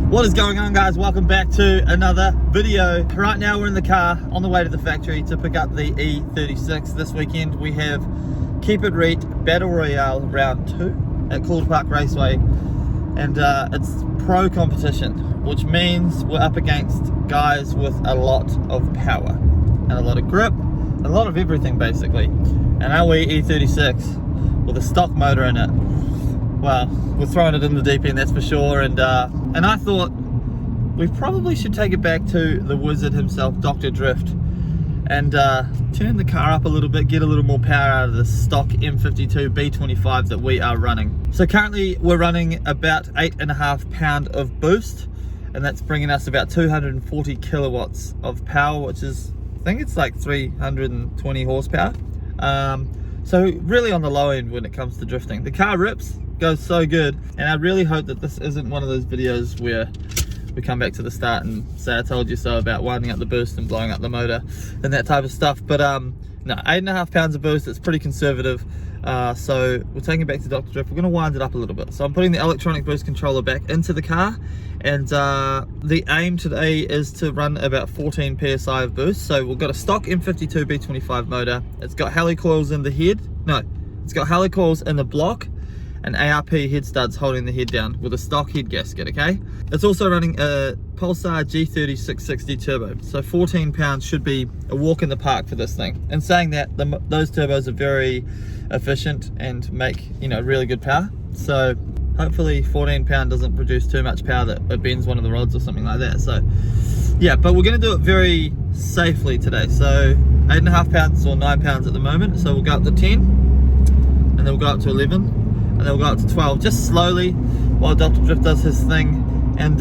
What is going on, guys? Welcome back to another video. Right now we're in the car on the way to the factory to pick up the E36. This weekend we have Keep It Reet Battle Royale round 2 at Calder Park Raceway, and it's pro competition, which means we're up against guys with a lot of power and a lot of grip, a lot of everything basically. And our E36 with a stock motor in it, well, we're throwing it in the deep end, that's for sure. And I thought we probably should take it back to the wizard himself, Dr. Drift, and turn the car up a little bit, get a little more power out of the stock M52b25 that we are running. So currently we're running about 8.5 pound of boost, and that's bringing us about 240 kilowatts of power, which is, I think it's like 320 horsepower. So really on the low end when it comes to drifting. The car rips, goes so good, and I really hope that this isn't one of those videos where we come back to the start and say I told you so about winding up the boost and blowing up the motor and that type of stuff. But no, 8.5 pounds of boost, it's pretty conservative. So we're taking it back to Dr. Drift. We're going to wind it up a little bit. So I'm putting the electronic boost controller back into the car, and the aim today is to run about 14 psi of boost. So we've got a stock M52b25 motor. It's got helicoils in the head. No, it's got helicoils in the block and ARP head studs holding the head down with a stock head gasket, okay? It's also running a Pulsar G3660 turbo, so 14 pounds should be a walk in the park for this thing. And saying that, those turbos are very efficient and make, you know, really good power. So hopefully 14 pound doesn't produce too much power that it bends one of the rods or something like that. So yeah, but we're gonna do it very safely today. So 8.5 pounds or 9 pounds at the moment. So we'll go up to 10, and then we'll go up to 11. And then we'll go up to 12, just slowly while Dr. Drift does his thing. And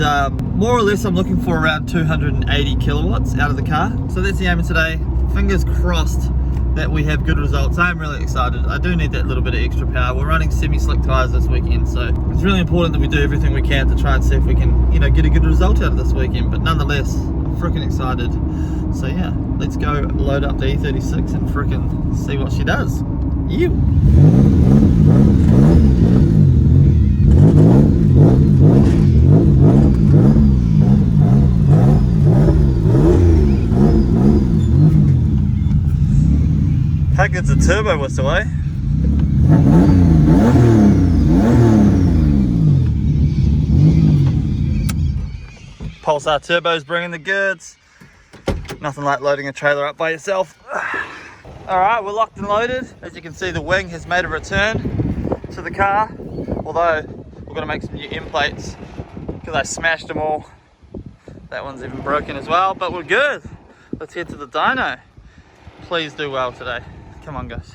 more or less I'm looking for around 280 kilowatts out of the car. So that's the aim of today. Fingers crossed that we have good results. I'm really excited. I do need that little bit of extra power. We're running semi-slick tires this weekend, so it's really important that we do everything we can to try and see if we can, you know, get a good result out of this weekend. But nonetheless, I'm freaking excited. So yeah, let's go load up the E36 and freaking see what she does. How good's a turbo whistle, eh? Pulsar turbo's bringing the goods. Nothing like loading a trailer up by yourself. Alright, we're locked and loaded. As you can see, the wing has made a return to the car, although we're going to make some new end plates because I smashed them all. That one's even broken as well, but we're good. Let's head to the dyno. Please do well today. Come on, guys.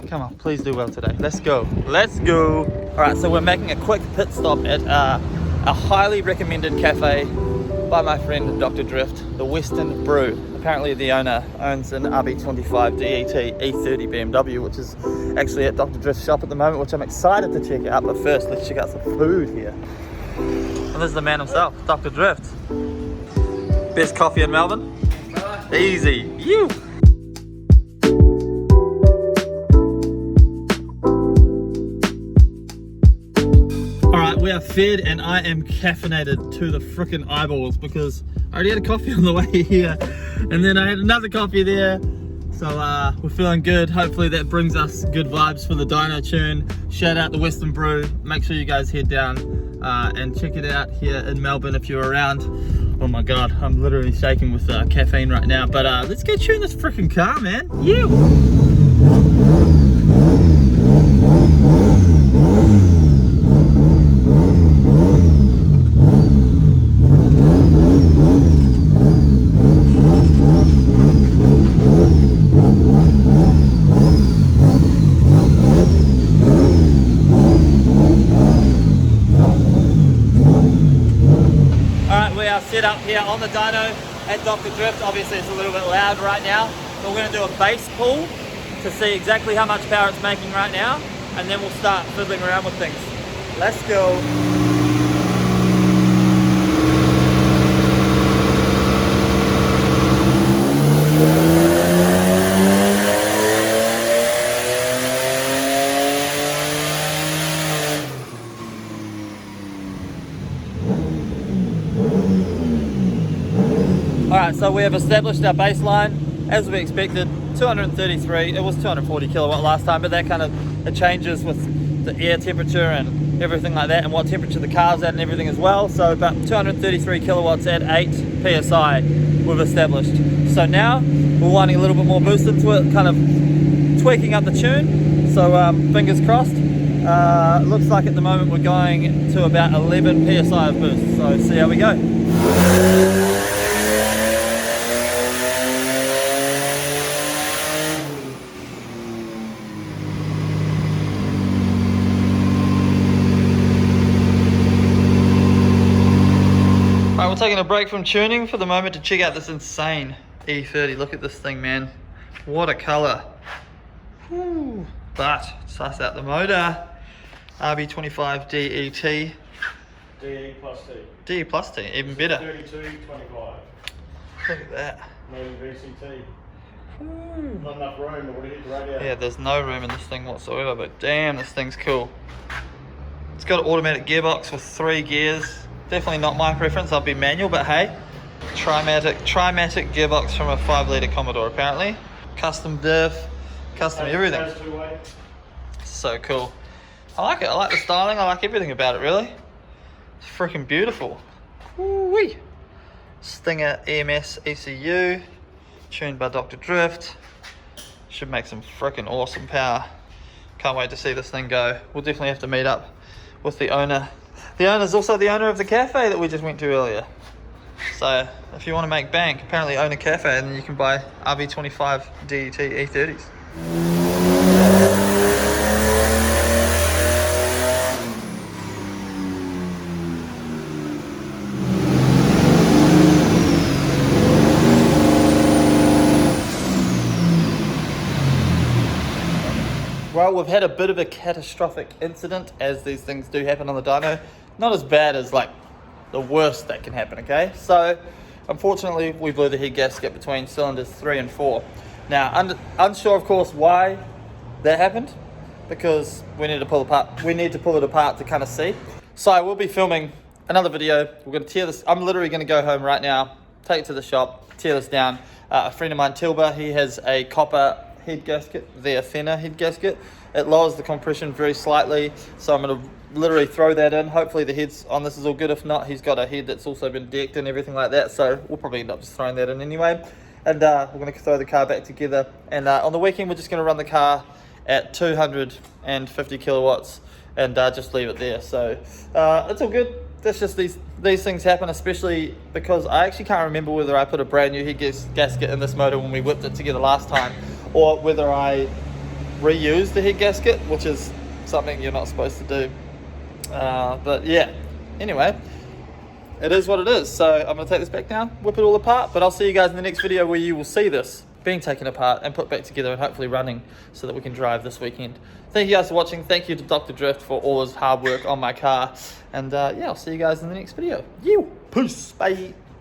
Come on, please do well today. Let's go. Let's go. Alright, so we're making a quick pit stop at a highly recommended cafe by my friend Dr. Drift, the Western Brew. Apparently the owner owns an RB25 DET E30 BMW, which is actually at Dr. Drift's shop at the moment, which I'm excited to check out. But first, let's check out some food here. And this is the man himself, Dr. Drift. Best coffee in Melbourne? Easy. You. We are fed, and I am caffeinated to the frickin' eyeballs because I already had a coffee on the way here, and then I had another coffee there. So we're feeling good. Hopefully that brings us good vibes for the dyno tune. Shout out the Western Brew. Make sure you guys head down and check it out here in Melbourne if you're around. Oh my god, I'm literally shaking with caffeine right now. But let's go tune this frickin' car, man. Set up here on the dyno at Dr. Drift. Obviously it's a little bit loud right now, but we're going to do a base pull to see exactly how much power it's making right now, and then we'll start fiddling around with things. Let's go. Alright, so we have established our baseline as we expected, 233. It was 240 kilowatt last time, but that kind of, it changes with the air temperature and everything like that, and what temperature the car's at and everything as well. So about 233 kilowatts at 8 psi we've established. So now we're wanting a little bit more boost into it, kind of tweaking up the tune. So fingers crossed. Looks like at the moment we're going to about 11 psi of boost. So see how we go. We're taking a break from tuning for the moment to check out this insane E30. Look at this thing, man. What a colour. Woo. But suss out the motor. RB25 DET. DE plus T. DE plus T, even better. 3225. Look at that. No VCT. Woo. Not enough room to hit the radio. Yeah, there's no room in this thing whatsoever, but damn, this thing's cool. It's got an automatic gearbox with 3 gears. Definitely not my preference, I'll be manual, but hey. Trimatic gearbox from a 5-litre Commodore apparently. Custom diff, custom everything. So cool. I like it, I like the styling, I like everything about it really. It's freaking beautiful. Woo-wee. Stinger EMS ECU, tuned by Dr. Drift. Should make some freaking awesome power. Can't wait to see this thing go. We'll definitely have to meet up with the owner. The owner's also the owner of the cafe that we just went to earlier. So if you want to make bank, apparently own a cafe and then you can buy RB25 DET E30s. Well, we've had a bit of a catastrophic incident, as these things do happen on the dyno. Not as bad as like the worst that can happen, okay? So, unfortunately, we blew the head gasket between cylinders 3 and 4. Now, unsure, of course, why that happened, because we need to pull it apart to kind of see. So, I will be filming another video. We're going to tear this. I'm literally going to go home right now, take it to the shop, tear this down. A friend of mine, Tilba, he has a copper head gasket, the thinner head gasket. It lowers the compression very slightly, so I'm going to literally throw that in. Hopefully the heads on this is all good. If not, he's got a head that's also been decked and everything like that, so we'll probably end up just throwing that in anyway. And we're going to throw the car back together, and on the weekend we're just going to run the car at 250 kilowatts and just leave it there. So it's all good. That's just these things happen, especially because I actually can't remember whether I put a brand new head gasket in this motor when we whipped it together last time, or whether I reused the head gasket, which is something you're not supposed to do. But yeah, anyway, it is what it is. So I'm going to take this back now, whip it all apart, but I'll see you guys in the next video where you will see this being taken apart and put back together and hopefully running so that we can drive this weekend. Thank you guys for watching. Thank you to Dr. Drift for all his hard work on my car. And yeah, I'll see you guys in the next video. Peace. Bye.